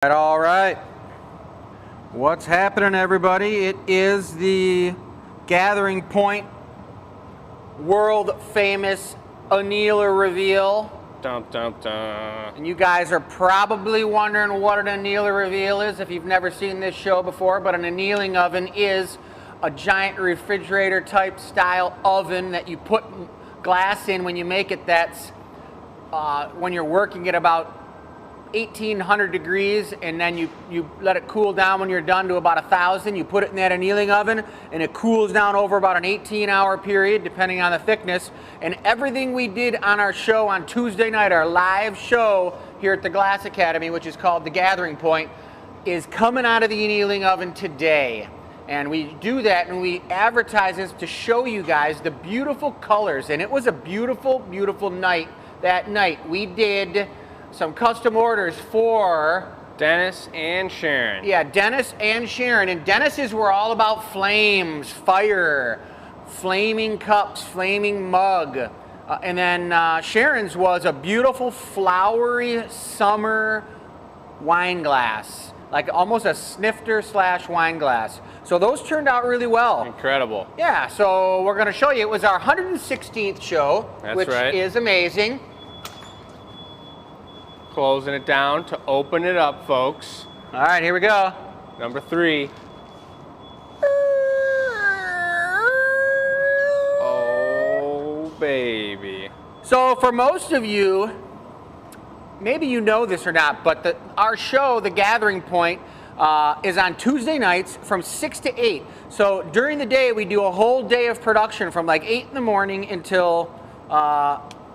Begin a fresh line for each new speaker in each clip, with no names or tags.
All right. What's happening, everybody? It is the Gathering Point world famous Annealer Reveal.
Dun, dun, dun.
And you guys are probably wondering what an Annealer Reveal is if you've never seen this show before, but an annealing oven is a giant refrigerator type style oven that you put glass in when you make it. That's when you're working at about 1800 degrees, and then you let it cool down when you're done to about 1000. You put it in that annealing oven and it cools down over about an 18-hour period depending on the thickness. And everything we did on our show on Tuesday night, our live show here at the Glass Academy, which is called the Gathering Point, is coming out of the annealing oven today. And we do that and we advertise this to show you guys the beautiful colors. And it was a beautiful, beautiful night that night. We did some custom orders for
Dennis and Sharon.
Yeah, Dennis and Sharon. And Dennis's were all about flames, fire, flaming cups, flaming mug. And then Sharon's was a beautiful flowery summer wine glass, like almost a snifter / wine glass. So those turned out really well.
Incredible.
Yeah, so we're going to show you. It was our 116th show, which is amazing.
Closing it down to open it up, folks.
All right, here we go.
Number 3. Oh, baby.
So for most of you, maybe you know this or not, but our show, The Gathering Point, is on Tuesday nights from 6 to 8. So during the day, we do a whole day of production from like 8 in the morning until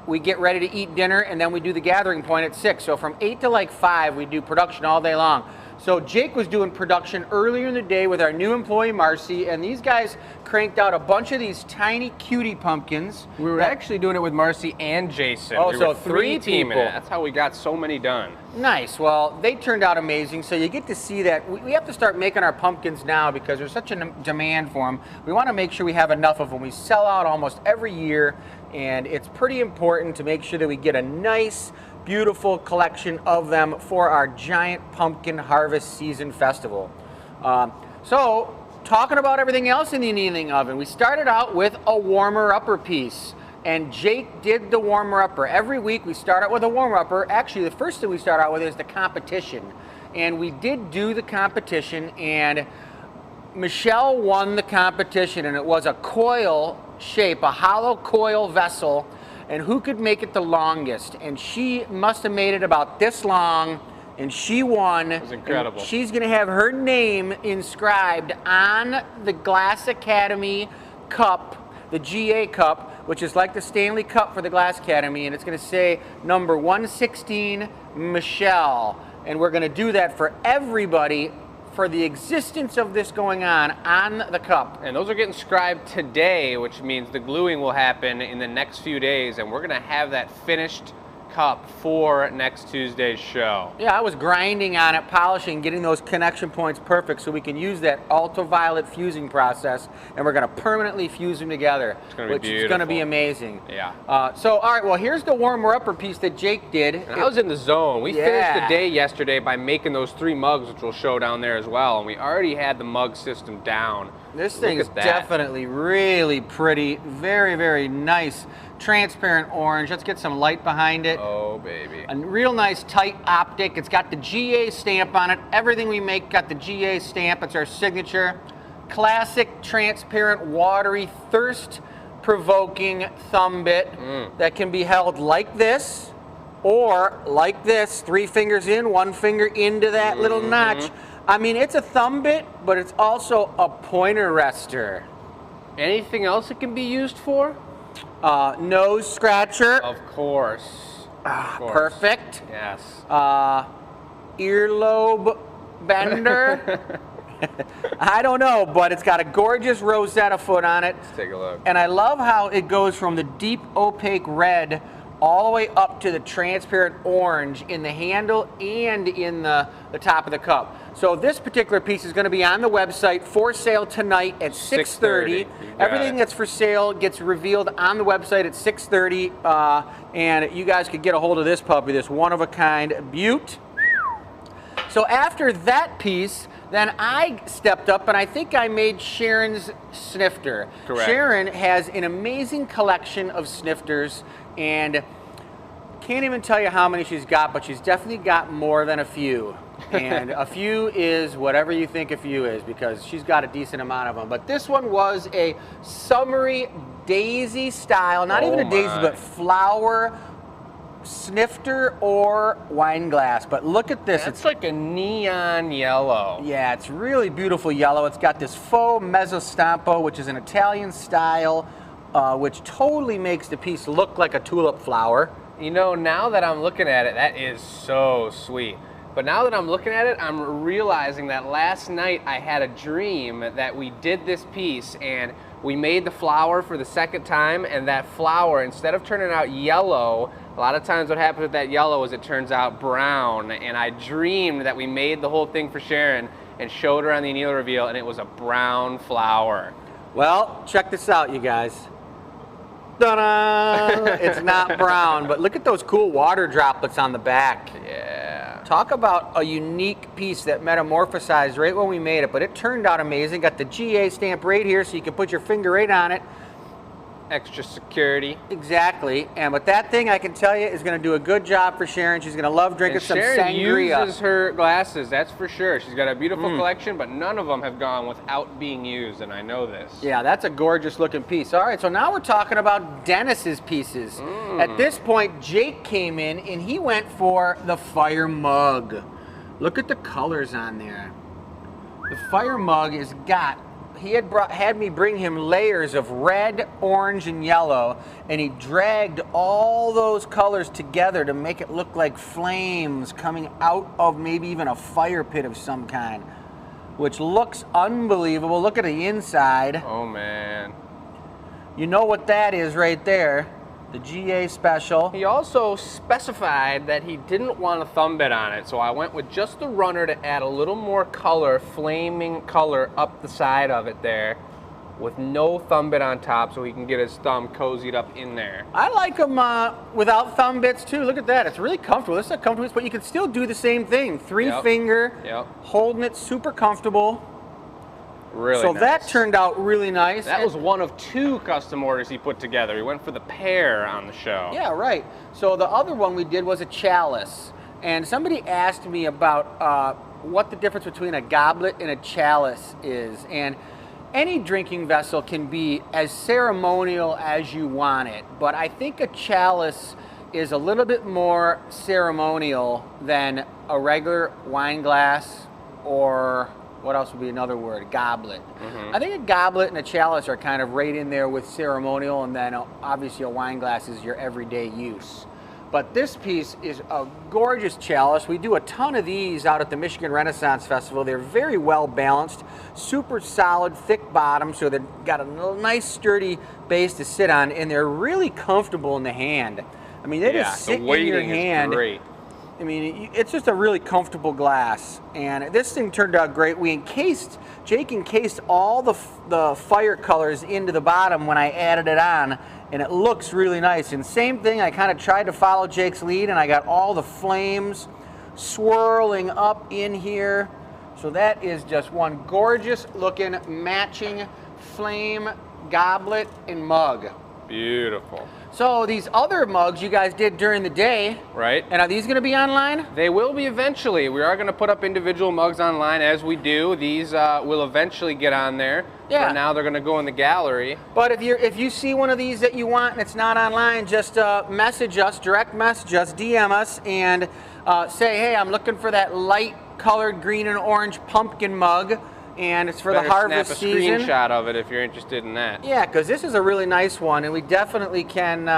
we get ready to eat dinner, and then we do the Gathering Point at 6. So from 8 to like 5, we do production all day long. So Jake was doing production earlier in the day with our new employee, Marcy, and these guys cranked out a bunch of these tiny cutie pumpkins.
We were actually doing it with Marcy and Jason.
Oh,
we
so
were
3
teaming
people.
it. That's how we got so many done.
Nice. Well, they turned out amazing. So you get to see that. We have to start making our pumpkins now because there's such a demand for them. We want to make sure we have enough of them. We sell out almost every year, and it's pretty important to make sure that we get a nice, beautiful collection of them for our giant pumpkin harvest season festival. So talking about everything else in the annealing oven, we started out with a warmer-upper piece. And Jake did the warmer-upper. Every week we start out with a warmer-upper. Actually, the first thing we start out with is the competition. And we did do the competition, and Michelle won the competition, and it was a coil shape, a hollow coil vessel, and who could make it the longest. And she must have made it about this long, and she won.
It was incredible.
And she's gonna have her name inscribed on the Glass Academy cup, the GA cup, which is like the Stanley Cup for the Glass Academy, and it's going to say number 116, Michelle. And we're going to do that for everybody for the existence of this going on the cup.
And those are getting scribed today, which means the gluing will happen in the next few days, and we're going to have that finished cup for next Tuesday's show.
Yeah, I was grinding on it, polishing, getting those connection points perfect so we can use that ultraviolet fusing process, and we're going to permanently fuse them together, which is going to be amazing.
Yeah.
So, all right, well, here's the warmer-upper piece that Jake did.
And I was in the zone. We finished the day yesterday by making those 3 mugs, which we'll show down there as well, and we already had the mug system down.
This thing is definitely really pretty, very, very nice. Transparent orange. Let's get some light behind it.
Oh, baby.
A real nice tight optic. It's got the GA stamp on it. Everything we make got the GA stamp. It's our signature. Classic, transparent, watery, thirst-provoking thumb bit that can be held like this or like this. 3 fingers in, 1 finger into that little notch. I mean, it's a thumb bit, but it's also a pointer rester.
Anything else it can be used for?
Nose scratcher.
Of course.
Perfect.
Yes.
Earlobe bender. I don't know, but it's got a gorgeous Rosetta foot on it.
Let's take a look.
And I love how it goes from the deep opaque red all the way up to the transparent orange in the handle and in the top of the cup. So this particular piece is going to be on the website for sale tonight at 6:30. Everything that's for sale gets revealed on the website at 6:30, and you guys could get a hold of this puppy, this one-of-a-kind beaut. So after that piece, then I stepped up and I think I made Sharon's snifter.
Correct.
Sharon has an amazing collection of snifters, and can't even tell you how many she's got, but she's definitely got more than a few. And a few is whatever you think a few is, because she's got a decent amount of them. But this one was a summery daisy style, not even a daisy, but flower snifter or wine glass. But look at this.
It's like a neon yellow.
Yeah, it's really beautiful yellow. It's got this faux mezzo stampo, which is an Italian style, which totally makes the piece look like a tulip flower.
You know, now that I'm looking at it, that is so sweet. But now that I'm looking at it, I'm realizing that last night I had a dream that we did this piece and we made the flower for the second time, and that flower, instead of turning out yellow, a lot of times what happens with that yellow is it turns out brown. And I dreamed that we made the whole thing for Sharon and showed her on the Annealer Reveal, and it was a brown flower.
Well, check this out, you guys. Ta-da! It's not brown, but look at those cool water droplets on the back.
Yeah.
Talk about a unique piece that metamorphosized right when we made it, but it turned out amazing. Got the GA stamp right here, so you can put your finger right on it.
Extra security.
Exactly. And with that thing, I can tell you, is going to do a good job for Sharon. She's going to love drinking some
Sharon
sangria.
uses her glasses, that's for sure. She's got a beautiful collection, but none of them have gone without being used, and I know this.
Yeah, that's a gorgeous looking piece. All right, so now we're talking about Dennis's pieces. At this point, Jake came in and he went for the fire mug. Look at the colors on there. The fire mug is got, he had me bring him layers of red, orange, and yellow, and he dragged all those colors together to make it look like flames coming out of maybe even a fire pit of some kind, which looks unbelievable. Look at the inside.
Oh, man.
You know what that is right there. The GA special.
He also specified that he didn't want a thumb bit on it, so I went with just the runner to add a little more color, flaming color up the side of it there, with no thumb bit on top, so he can get his thumb cozied up in there.
I like them without thumb bits too. Look at that. It's really comfortable. This is a comfortable, but you can still do the same thing. Three finger, holding it super comfortable.
Really
so
nice.
that turned out really nice.
That was one of 2 custom orders he put together. He went for the pair on the show.
Yeah, right. So the other one we did was a chalice. And somebody asked me about what the difference between a goblet and a chalice is. And any drinking vessel can be as ceremonial as you want it. But I think a chalice is a little bit more ceremonial than a regular wine glass, or what else would be another word? Goblet. I think a goblet and a chalice are kind of right in there with ceremonial, and then obviously a wine glass is your everyday use. But this piece is a gorgeous chalice. We do a ton of these out at the Michigan Renaissance Festival. They're very well balanced, super solid, thick bottom, so they've got a nice sturdy base to sit on, and they're really comfortable in the hand. I mean, they just sit in your hand.
Is great.
I mean, it's just a really comfortable glass, and this thing turned out great. Jake encased all the fire colors into the bottom when I added it on, and it looks really nice. And same thing, I kind of tried to follow Jake's lead, and I got all the flames swirling up in here. So that is just one gorgeous looking matching flame goblet and mug.
Beautiful.
So these other mugs you guys did during the day,
right?
And are these going to be online?
They will be eventually. We are going to put up individual mugs online as we do. These will eventually get on there.
Yeah.
For now, they're going to go in the gallery.
But if you see one of these that you want and it's not online, just message us, direct message us, DM us, and say, hey, I'm looking for that light colored green and orange pumpkin mug. And it's for the harvest season.
Snap a screenshot of it if you're interested in that.
Yeah, because this is a really nice one, and we definitely can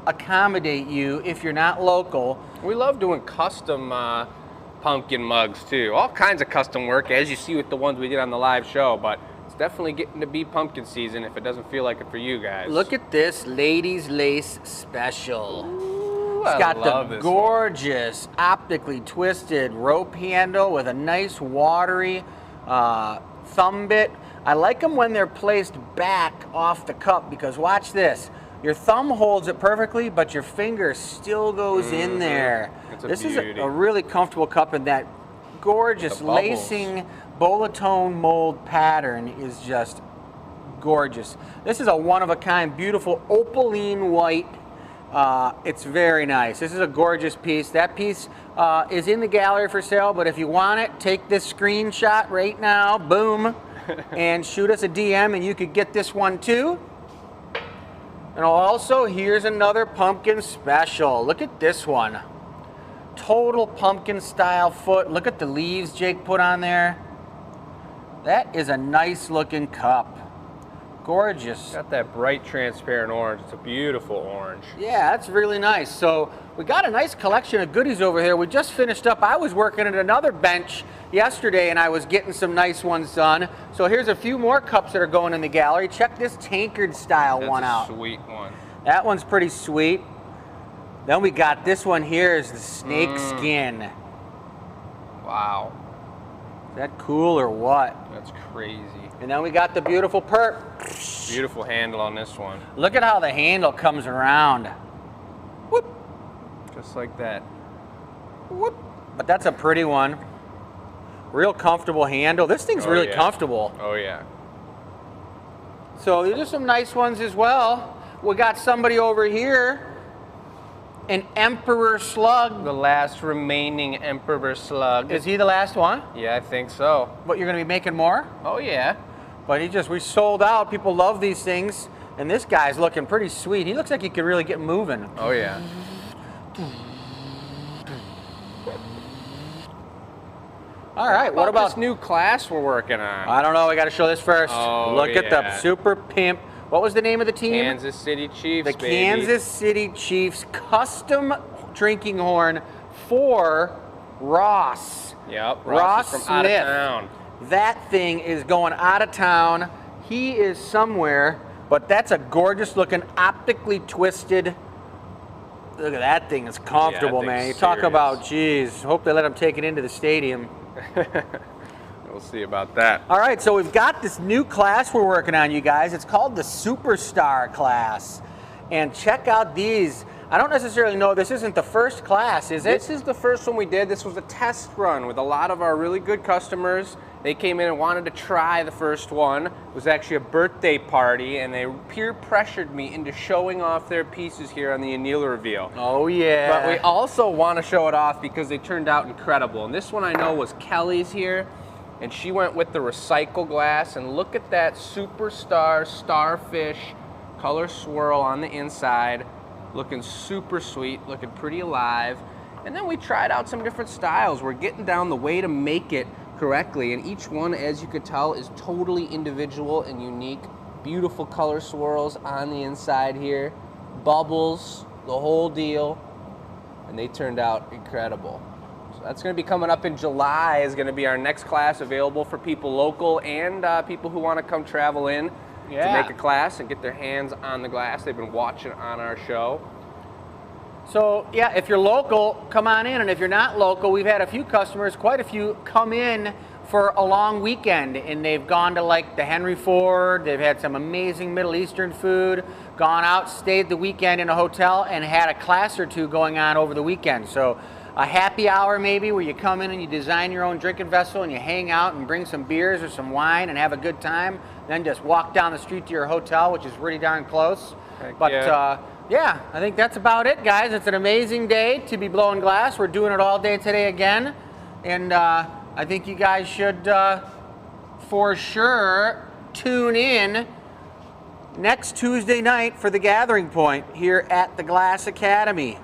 accommodate you if you're not local.
We love doing custom pumpkin mugs too. All kinds of custom work, as you see with the ones we did on the live show, but it's definitely getting to be pumpkin season if it doesn't feel like it for you guys.
Look at this ladies lace special.
Ooh,
it's got the
this
gorgeous optically twisted rope handle with a nice watery thumb bit. I like them when they're placed back off the cup, because watch this. Your thumb holds it perfectly, but your finger still goes in there. This is a really comfortable cup, and that gorgeous lacing bolatone mold pattern is just gorgeous. This is a one-of-a-kind, beautiful opaline white. It's very nice. This is a gorgeous piece. That piece is in the gallery for sale, but if you want it, take this screenshot right now, boom, and shoot us a DM, and you could get this one too. And also, here's another pumpkin special. Look at this one. Total pumpkin style foot. Look at the leaves Jake put on there. That is a nice looking cup. Gorgeous.
Got that bright transparent orange. It's a beautiful orange.
Yeah, that's really nice. So we got a nice collection of goodies over here. We just finished up. I was working at another bench yesterday and I was getting some nice ones done. So here's a few more cups that are going in the gallery. Check this tankard style one out.
Sweet one.
That one's pretty sweet. Then we got this one here is the snake skin.
Wow.
Is that cool or what?
That's crazy.
And then we got the beautiful perp.
Beautiful handle on this one.
Look at how the handle comes around. Whoop.
Just like that.
Whoop. But that's a pretty one. Real comfortable handle. This thing's really comfortable.
Oh yeah.
So these are some nice ones as well. We got somebody over here, an Emperor Slug.
The last remaining Emperor Slug.
Is he the last one?
Yeah, I think so.
But you're gonna be making more?
Oh yeah.
But we sold out. People love these things. And this guy's looking pretty sweet. He looks like he could really get moving.
Oh yeah.
All right, what about
this new class we're working on?
I don't know, we gotta show this first.
Oh,
Look at the Super Pimp. What was the name of the team?
Kansas City Chiefs,
The Kansas City Chiefs custom drinking horn for Ross.
Yep,
Ross
from
Smith.
out of town.
That thing is going out of town. He is somewhere, but that's a gorgeous looking, optically twisted. Look at that thing, it's comfortable, man. You talk about, geez, hope they let him take it into the stadium.
We'll see about that.
All right, so we've got this new class we're working on, you guys. It's called the Superstar class. And check out these. I don't necessarily know, this isn't the first class, is it?
This is the first one we did. This was a test run with a lot of our really good customers. They came in and wanted to try the first one. It was actually a birthday party, and they peer pressured me into showing off their pieces here on the Annealer Reveal.
Oh, yeah.
But we also want to show it off because they turned out incredible. And this one I know was Kelly's here, and she went with the recycle glass. And look at that Superstar starfish color swirl on the inside. Looking super sweet, looking pretty alive. And then we tried out some different styles. We're getting down the way to make it correctly, and each one, as you could tell, is totally individual and unique. Beautiful color swirls on the inside here, bubbles, the whole deal, and they turned out incredible. So that's going to be coming up in July, is going to be our next class, available for people local and people who want to come travel in to make a class and get their hands on the glass. They've been watching on our show.
So yeah, if you're local, come on in, and if you're not local, we've had a few customers, quite a few, come in for a long weekend, and they've gone to like the Henry Ford, they've had some amazing Middle Eastern food, gone out, stayed the weekend in a hotel, and had a class or two going on over the weekend. So a happy hour maybe, where you come in and you design your own drinking vessel and you hang out and bring some beers or some wine and have a good time, then just walk down the street to your hotel, which is pretty darn close. Yeah, I think that's about it, guys. It's an amazing day to be blowing glass. We're doing it all day today again. And I think you guys should, for sure, tune in next Tuesday night for the Gathering Point here at the Glass Academy.